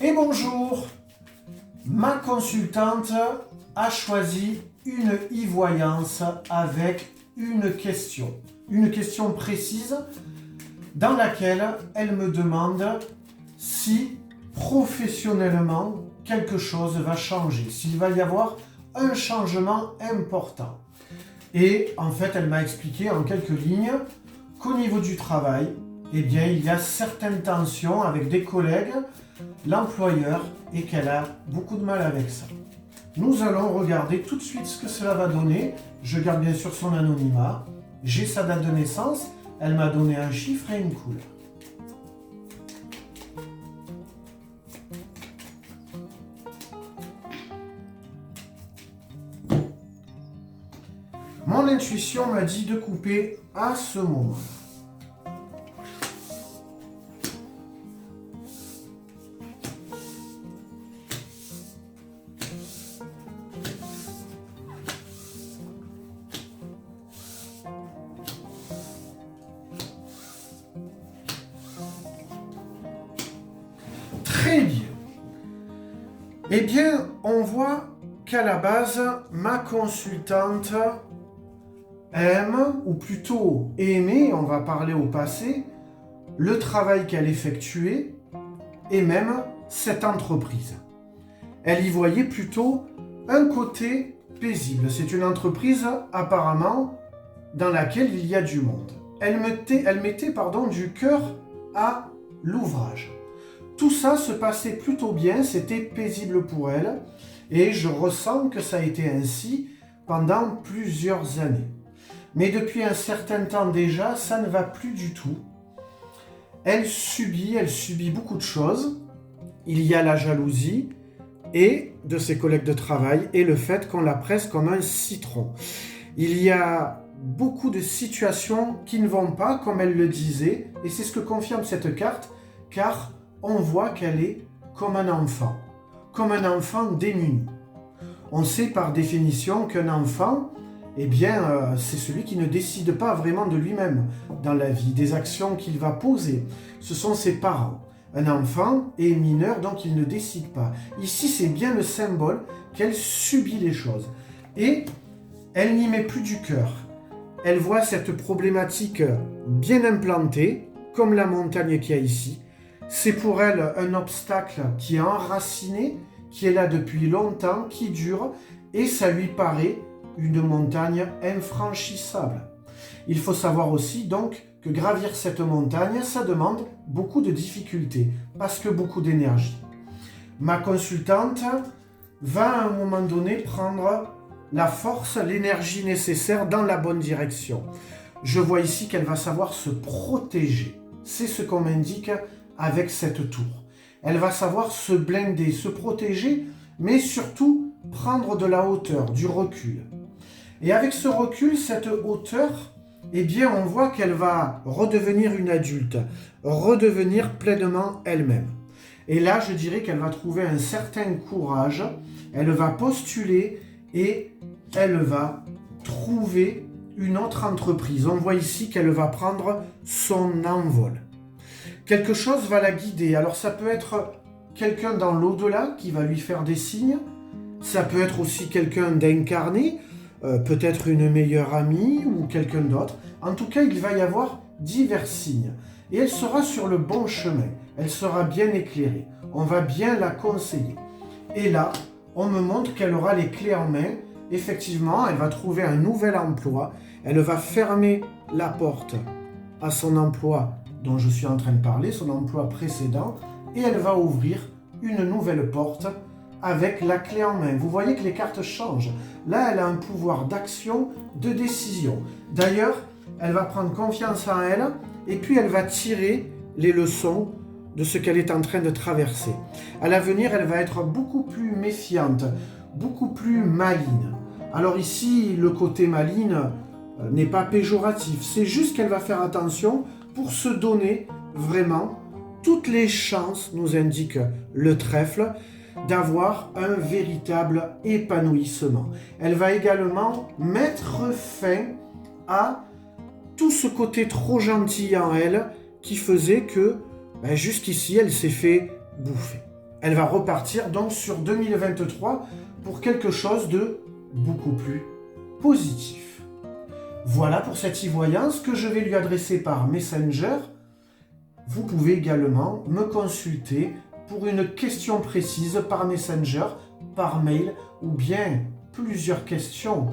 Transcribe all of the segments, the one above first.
Et bonjour, ma consultante a choisi une e-voyance avec une question précise dans laquelle elle me demande si professionnellement quelque chose va changer, s'il va y avoir un changement important. Et en fait, elle m'a expliqué en quelques lignes qu'au niveau du travail, eh bien, il y a certaines tensions avec des collègues, l'employeur, et qu'elle a beaucoup de mal avec ça. Nous allons regarder tout de suite ce que cela va donner. Je garde bien sûr son anonymat. J'ai sa date de naissance. Elle m'a donné un chiffre et une couleur. Mon intuition m'a dit de couper à ce moment. Très bien. Eh bien, on voit qu'à la base, ma consultante aime, ou plutôt aimait, on va parler au passé, le travail qu'elle effectuait et même cette entreprise. Elle y voyait plutôt un côté paisible. C'est une entreprise apparemment dans laquelle il y a du monde. Elle mettait du cœur à l'ouvrage. Tout ça se passait plutôt bien, c'était paisible pour elle et je ressens que ça a été ainsi pendant plusieurs années. Mais depuis un certain temps déjà, ça ne va plus du tout. Elle subit beaucoup de choses. Il y a la jalousie et de ses collègues de travail et le fait qu'on la presse comme un citron. Il y a beaucoup de situations qui ne vont pas comme elle le disait et c'est ce que confirme cette carte car on voit qu'elle est comme un enfant démuni. On sait par définition qu'un enfant, c'est celui qui ne décide pas vraiment de lui-même dans la vie, des actions qu'il va poser. Ce sont ses parents. Un enfant est mineur, donc il ne décide pas. Ici, c'est bien le symbole qu'elle subit les choses. Et elle n'y met plus du cœur. Elle voit cette problématique bien implantée, comme la montagne qu'il y a ici. C'est pour elle un obstacle qui est enraciné, qui est là depuis longtemps, qui dure, et ça lui paraît une montagne infranchissable. Il faut savoir aussi donc que gravir cette montagne, ça demande beaucoup de difficultés, parce que beaucoup d'énergie. Ma consultante va à un moment donné prendre la force, l'énergie nécessaire dans la bonne direction. Je vois ici qu'elle va savoir se protéger. C'est ce qu'on m'indique avec cette tour. Elle va savoir se blinder, se protéger, mais surtout prendre de la hauteur, du recul. Et avec ce recul, cette hauteur, on voit qu'elle va redevenir une adulte, redevenir pleinement elle-même. Et là, je dirais qu'elle va trouver un certain courage, elle va postuler et elle va trouver une autre entreprise. On voit ici qu'elle va prendre son envol. Quelque chose va la guider. Alors ça peut être quelqu'un dans l'au-delà qui va lui faire des signes. Ça peut être aussi quelqu'un d'incarné, peut-être une meilleure amie ou quelqu'un d'autre. En tout cas, il va y avoir divers signes. Et elle sera sur le bon chemin. Elle sera bien éclairée. On va bien la conseiller. Et là, on me montre qu'elle aura les clés en main. Effectivement, elle va trouver un nouvel emploi. Elle va fermer la porte à son emploi dont je suis en train de parler, son emploi précédent, et elle va ouvrir une nouvelle porte avec la clé en main. Vous voyez que les cartes changent. Là, elle a un pouvoir d'action, de décision. D'ailleurs, elle va prendre confiance en elle, et puis elle va tirer les leçons de ce qu'elle est en train de traverser. À l'avenir, elle va être beaucoup plus méfiante, beaucoup plus maligne. Alors ici, le côté maligne n'est pas péjoratif, c'est juste qu'elle va faire attention pour se donner vraiment toutes les chances, nous indique le trèfle, d'avoir un véritable épanouissement. Elle va également mettre fin à tout ce côté trop gentil en elle qui faisait que jusqu'ici elle s'est fait bouffer. Elle va repartir donc sur 2023 pour quelque chose de beaucoup plus positif. Voilà pour cette e-voyance que je vais lui adresser par Messenger. Vous pouvez également me consulter pour une question précise par Messenger, par mail ou bien plusieurs questions,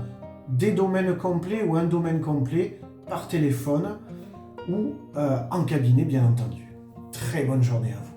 des domaines complets ou un domaine complet par téléphone ou en cabinet bien entendu. Très bonne journée à vous.